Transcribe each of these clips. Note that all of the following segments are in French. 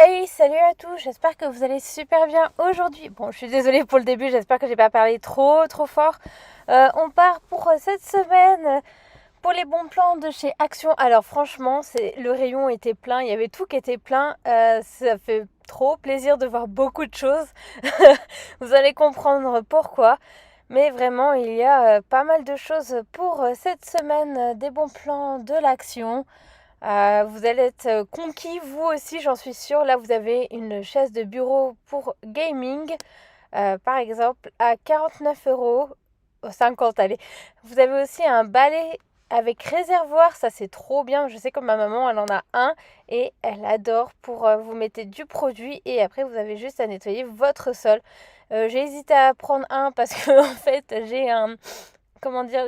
Hey, salut à tous, j'espère que vous allez super bien aujourd'hui. Bon, je suis désolée pour le début, j'espère que j'ai pas parlé trop fort. On part pour cette semaine pour les bons plans de chez Action. Alors franchement, le rayon était plein, il y avait tout qui était plein. Ça fait trop plaisir de voir beaucoup de choses. Vous allez comprendre pourquoi. Mais vraiment, il y a pas mal de choses pour cette semaine des bons plans de l'Action. Vous allez être conquis, vous aussi, j'en suis sûre. Là, vous avez une chaise de bureau pour gaming, par exemple, à 49 €. 50, allez. Vous avez aussi un balai avec réservoir, ça c'est trop bien. Je sais que ma maman, elle en a un et elle adore pour vous mettez du produit et après vous avez juste à nettoyer votre sol. J'ai hésité à prendre un parce que en fait j'ai un, comment dire,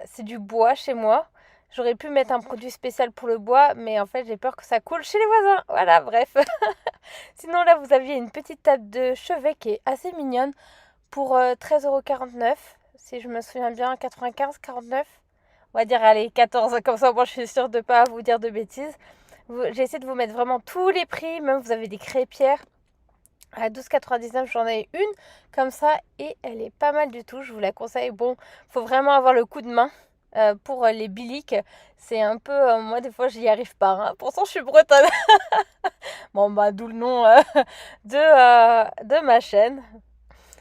c'est du bois chez moi. J'aurais pu mettre un produit spécial pour le bois, mais en fait j'ai peur que ça coule chez les voisins. Voilà, bref. Sinon là vous aviez une petite table de chevet qui est assez mignonne pour 13,49 €. Si je me souviens bien, 95, 49. On va dire allez 14, comme ça moi je suis sûre de ne pas vous dire de bêtises. J'ai essayé de vous mettre vraiment tous les prix, même vous avez des crêpières. À 12,99 j'en ai une comme ça et elle est pas mal du tout, je vous la conseille. Bon, faut vraiment avoir le coup de main pour les biliques. C'est un peu, moi des fois j'y arrive pas, hein. Pourtant je suis bretonne. Bon bah d'où le nom de ma chaîne.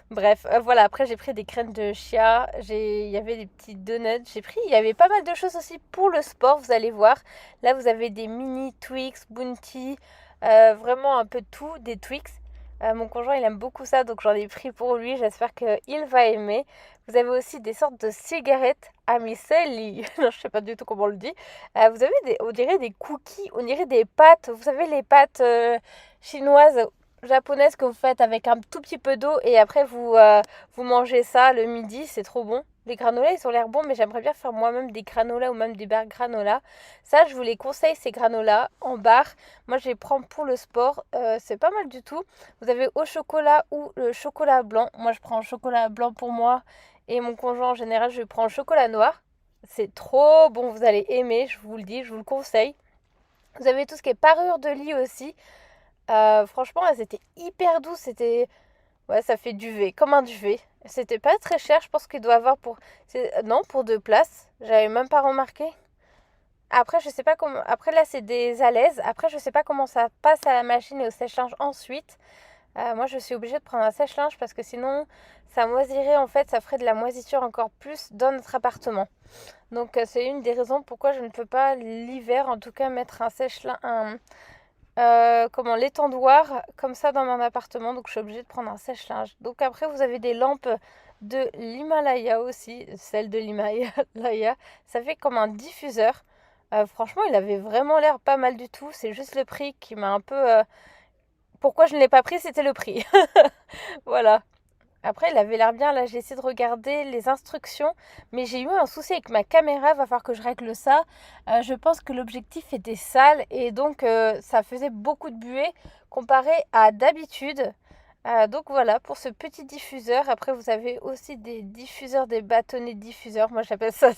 Bref, voilà, après j'ai pris des crèmes de chia, il y avait des petits donuts, il y avait pas mal de choses aussi pour le sport, vous allez voir. Là vous avez des mini Twix, Bounty, vraiment un peu de tout, des Twix. Mon conjoint il aime beaucoup ça, donc j'en ai pris pour lui, j'espère qu'il va aimer. Vous avez aussi des sortes de cigarettes amicelli, non je sais pas du tout comment on le dit. Vous avez on dirait des cookies, on dirait des pâtes, vous savez les pâtes chinoises japonaise que vous faites avec un tout petit peu d'eau et après vous mangez ça le midi, c'est trop bon. Les granolas ils ont l'air bons mais j'aimerais bien faire moi-même des granolas ou même des barres granola. Ça je vous les conseille ces granolas en barre. Moi je les prends pour le sport, c'est pas mal du tout. Vous avez au chocolat ou le chocolat blanc. Moi je prends le chocolat blanc pour moi et mon conjoint en général je prends le chocolat noir. C'est trop bon, vous allez aimer, je vous le dis, je vous le conseille. Vous avez tout ce qui est parure de lit aussi. Franchement, elles étaient hyper douces. C'était. Ouais, ça fait duvet, comme un duvet. C'était pas très cher, je pense qu'il doit avoir pour. Non, pour 2 places. J'avais même pas remarqué. Après, je sais pas comment. Après, là, c'est des alaises. Après, je sais pas comment ça passe à la machine et au sèche-linge ensuite. Moi, je suis obligée de prendre un sèche-linge parce que sinon, ça moisirait. En fait, ça ferait de la moisissure encore plus dans notre appartement. Donc, c'est une des raisons pourquoi je ne peux pas, l'hiver, en tout cas, mettre un sèche-linge. Comment l'étendoir comme ça dans mon appartement, donc je suis obligée de prendre un sèche-linge. Donc après vous avez des lampes de l'Himalaya aussi, celle de l'Himalaya, ça fait comme un diffuseur. Franchement il avait vraiment l'air pas mal du tout, c'est juste le prix qui m'a un peu... Pourquoi je ne l'ai pas pris, c'était le prix. Voilà. Après, il avait l'air bien. Là, j'ai essayé de regarder les instructions, mais j'ai eu un souci avec ma caméra. Il va falloir que je règle ça. Je pense que l'objectif était sale et donc ça faisait beaucoup de buée comparé à d'habitude. Donc voilà pour ce petit diffuseur. Après, vous avez aussi des diffuseurs, des bâtonnets diffuseurs. Moi, j'appelle ça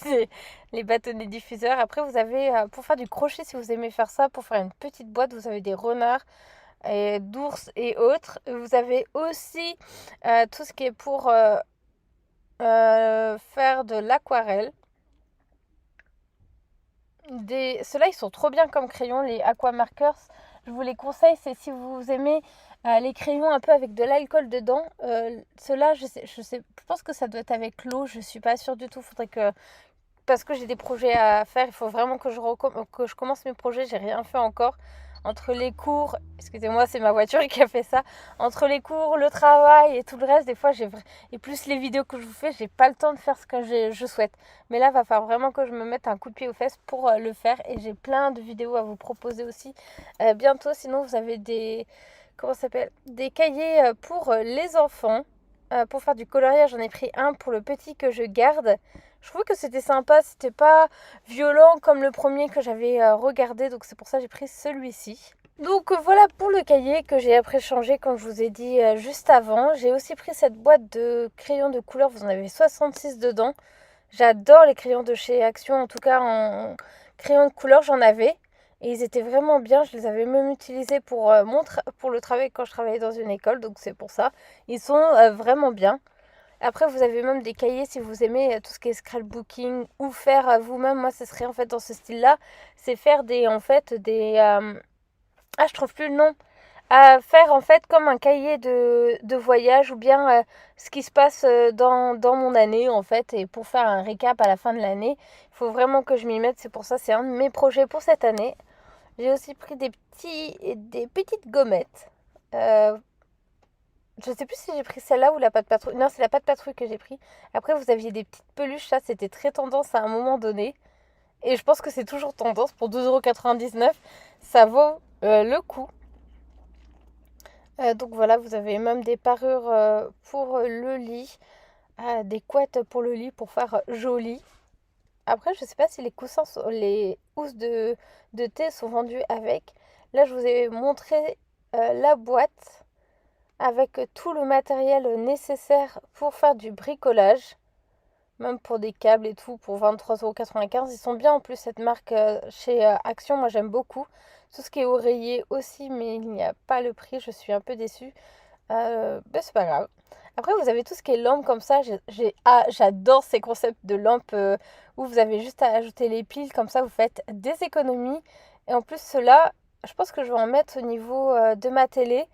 les bâtonnets diffuseurs. Après, vous avez pour faire du crochet, si vous aimez faire ça, pour faire une petite boîte, vous avez des renards et d'ours et autres. Vous avez aussi tout ce qui est pour faire de l'aquarelle. Ceux-là, ils sont trop bien comme crayons, les aquamarkers. Je vous les conseille, c'est si vous aimez les crayons un peu avec de l'alcool dedans. Ceux-là, je pense que ça doit être avec l'eau, je suis pas sûre du tout. Faudrait que, parce que j'ai des projets à faire, il faut vraiment que je commence mes projets, j'ai rien fait encore. Entre les cours, excusez-moi, c'est ma voiture qui a fait ça. Entre les cours, le travail et tout le reste, des fois, et plus les vidéos que je vous fais, j'ai pas le temps de faire ce que je souhaite. Mais là, il va falloir vraiment que je me mette un coup de pied aux fesses pour le faire. Et j'ai plein de vidéos à vous proposer aussi bientôt. Sinon, vous avez comment ça s'appelle, des cahiers pour les enfants. Pour faire du coloriage, j'en ai pris un pour le petit que je garde. Je trouve que c'était sympa, c'était pas violent comme le premier que j'avais regardé, donc c'est pour ça que j'ai pris celui-ci. Donc voilà pour le cahier que j'ai après changé comme je vous ai dit juste avant. J'ai aussi pris cette boîte de crayons de couleur, vous en avez 66 dedans. J'adore les crayons de chez Action, en tout cas en crayon de couleur j'en avais. Et ils étaient vraiment bien, je les avais même utilisés pour, pour le travail quand je travaillais dans une école, donc c'est pour ça. Ils sont vraiment bien. Après, vous avez même des cahiers si vous aimez tout ce qui est scrapbooking ou faire vous-même. Moi, ce serait en fait dans ce style-là. C'est faire Ah, je trouve plus le nom. Faire en fait comme un cahier de voyage ou bien ce qui se passe dans mon année en fait. Et pour faire un récap à la fin de l'année, il faut vraiment que je m'y mette. C'est pour ça, c'est un de mes projets pour cette année. J'ai aussi pris des petites gommettes. Euh, je sais plus si j'ai pris celle-là ou la pâte patrouille. Non, c'est la pâte patrouille que j'ai pris. Après, vous aviez des petites peluches. Ça, c'était très tendance à un moment donné. Et je pense que c'est toujours tendance. Pour 2,99 €, ça vaut le coup. Donc voilà, vous avez même des parures pour le lit. Des couettes pour le lit pour faire joli. Après, je sais pas si les coussins, les housses de thé sont vendus avec. Là, je vous ai montré la boîte avec tout le matériel nécessaire pour faire du bricolage. Même pour des câbles et tout, pour 23,95 €. Ils sont bien en plus, cette marque chez Action. Moi, j'aime beaucoup. Tout ce qui est oreiller aussi, mais il n'y a pas le prix. Je suis un peu déçue. Ben, c'est pas grave. Après, vous avez tout ce qui est lampes comme ça. J'adore ces concepts de lampes où vous avez juste à ajouter les piles. Comme ça, vous faites des économies. Et en plus, ceux-là, je pense que je vais en mettre au niveau de ma télé.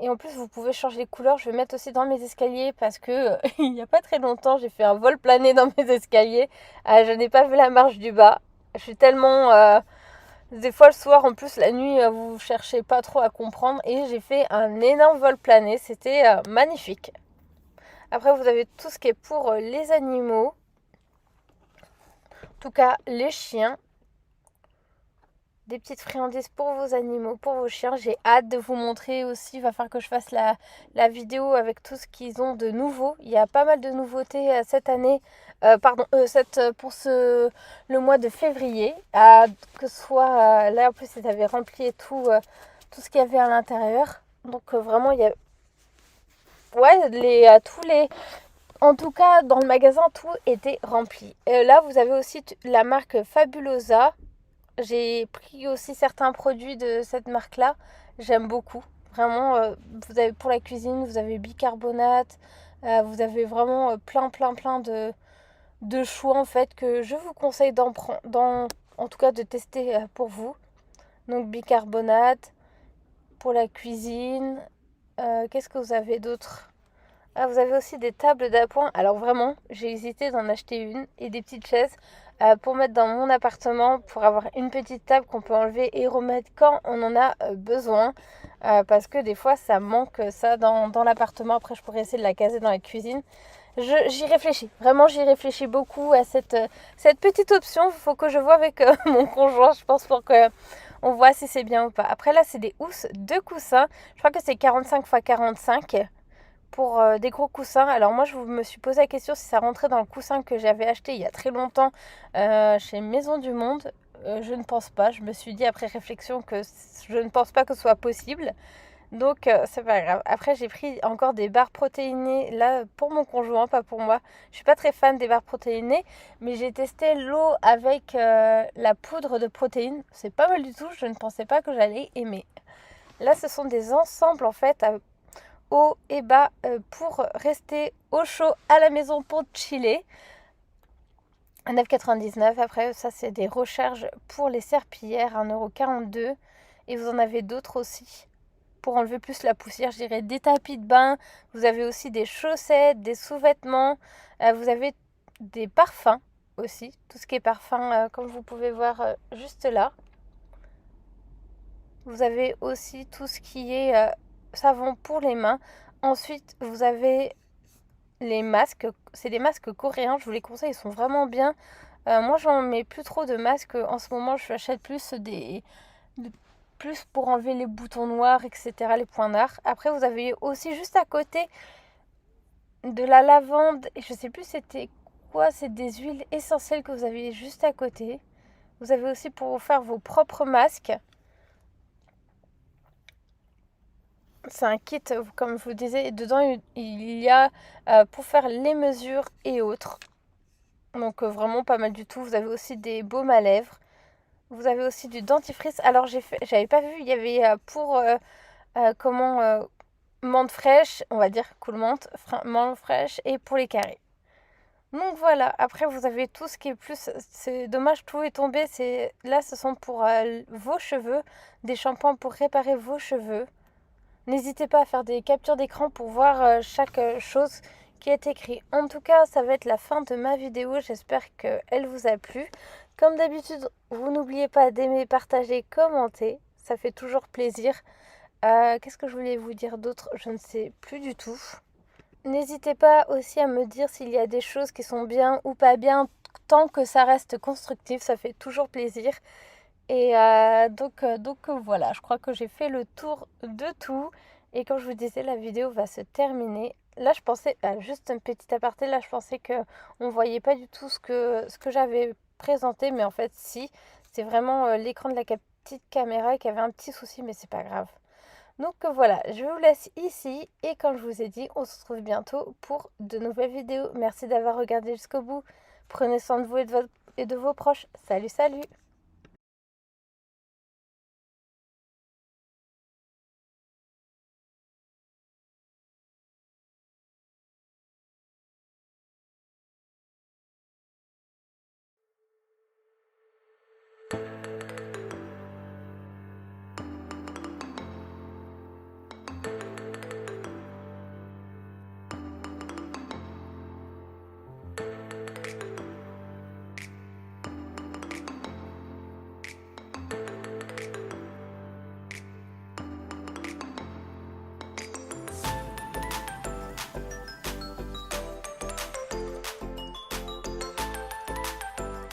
Et en plus, vous pouvez changer les couleurs. Je vais mettre aussi dans mes escaliers parce que il n'y a pas très longtemps, j'ai fait un vol plané dans mes escaliers. Je n'ai pas vu la marche du bas. Je suis tellement... des fois le soir, en plus la nuit, vous cherchez pas trop à comprendre. Et j'ai fait un énorme vol plané. C'était magnifique. Après, vous avez tout ce qui est pour les animaux. En tout cas, les chiens. Des petites friandises pour vos animaux, pour vos chiens. J'ai hâte de vous montrer aussi. Il va falloir que je fasse la vidéo avec tout ce qu'ils ont de nouveau. Il y a pas mal de nouveautés cette année. Pour le mois de février. Que ce soit là en plus ils avaient rempli tout ce qu'il y avait à l'intérieur. Donc vraiment il y a ouais tous les en tout cas dans le magasin tout était rempli. Là vous avez aussi la marque Fabulosa. J'ai pris aussi certains produits de cette marque-là. J'aime beaucoup. Vraiment, vous avez pour la cuisine, vous avez bicarbonate. Vous avez vraiment plein de choix en fait que je vous conseille en tout cas de tester pour vous. Donc bicarbonate pour la cuisine. Qu'est-ce que vous avez d'autre? Vous avez aussi des tables d'appoint. Alors vraiment, j'ai hésité d'en acheter une et des petites chaises pour mettre dans mon appartement, pour avoir une petite table qu'on peut enlever et remettre quand on en a besoin. Parce que des fois, ça manque ça dans l'appartement. Après, je pourrais essayer de la caser dans la cuisine. J'y réfléchis. Vraiment, j'y réfléchis beaucoup à cette petite option. Il faut que je vois avec mon conjoint, je pense, pour que on voit si c'est bien ou pas. Après, là, c'est des housses de coussins. Je crois que c'est 45 x 45 pour des gros coussins. Alors moi je me suis posé la question si ça rentrait dans le coussin que j'avais acheté il y a très longtemps chez Maison du Monde. Je ne pense pas. Je me suis dit après réflexion que je ne pense pas que ce soit possible. Donc c'est pas grave. Après j'ai pris encore des barres protéinées là pour mon conjoint, pas pour moi. Je suis pas très fan des barres protéinées, mais j'ai testé l'eau avec la poudre de protéines. C'est pas mal du tout. Je ne pensais pas que j'allais aimer. Là ce sont des ensembles en fait haut et bas pour rester au chaud à la maison pour chiller. À 9,99 €. Après, ça, c'est des recharges pour les serpillères, 1,42 €. Et vous en avez d'autres aussi. Pour enlever plus la poussière, je dirais des tapis de bain. Vous avez aussi des chaussettes, des sous-vêtements. Vous avez des parfums aussi. Tout ce qui est parfum, comme vous pouvez voir juste là. Vous avez aussi tout ce qui est savon pour les mains. Ensuite, vous avez les masques. C'est des masques coréens, je vous les conseille, ils sont vraiment bien. Moi, j'en mets plus trop de masques. En ce moment, je achète plus pour enlever les boutons noirs, etc., les points noirs. Après, vous avez aussi juste à côté de la lavande. Et je sais plus c'était quoi, c'est des huiles essentielles que vous avez juste à côté. Vous avez aussi pour faire vos propres masques. C'est un kit, comme je vous disais, dedans il y a pour faire les mesures et autres. Donc vraiment pas mal du tout. Vous avez aussi des baumes à lèvres. Vous avez aussi du dentifrice. Alors j'avais pas vu, il y avait pour menthe fraîche, on va dire cool menthe, menthe fraîche et pour les carrés. Donc voilà, après vous avez tout ce qui est plus, c'est dommage, tout est tombé, là ce sont pour vos cheveux, des shampoings pour réparer vos cheveux. N'hésitez pas à faire des captures d'écran pour voir chaque chose qui est écrit. En tout cas, ça va être la fin de ma vidéo, j'espère qu'elle vous a plu. Comme d'habitude, vous n'oubliez pas d'aimer, partager, commenter, ça fait toujours plaisir. Qu'est-ce que je voulais vous dire d'autre? Je ne sais plus du tout. N'hésitez pas aussi à me dire s'il y a des choses qui sont bien ou pas bien, tant que ça reste constructif, ça fait toujours plaisir. Et donc voilà, je crois que j'ai fait le tour de tout. Et comme je vous disais, la vidéo va se terminer. Là, je pensais, juste un petit aparté, là, je pensais qu'on ne voyait pas du tout ce que j'avais présenté, mais en fait, si. C'est vraiment l'écran de la petite caméra qui avait un petit souci, mais c'est pas grave. Donc voilà, je vous laisse ici et comme je vous ai dit, on se retrouve bientôt pour de nouvelles vidéos. Merci d'avoir regardé jusqu'au bout. Prenez soin de vous et de vos proches. Salut, salut!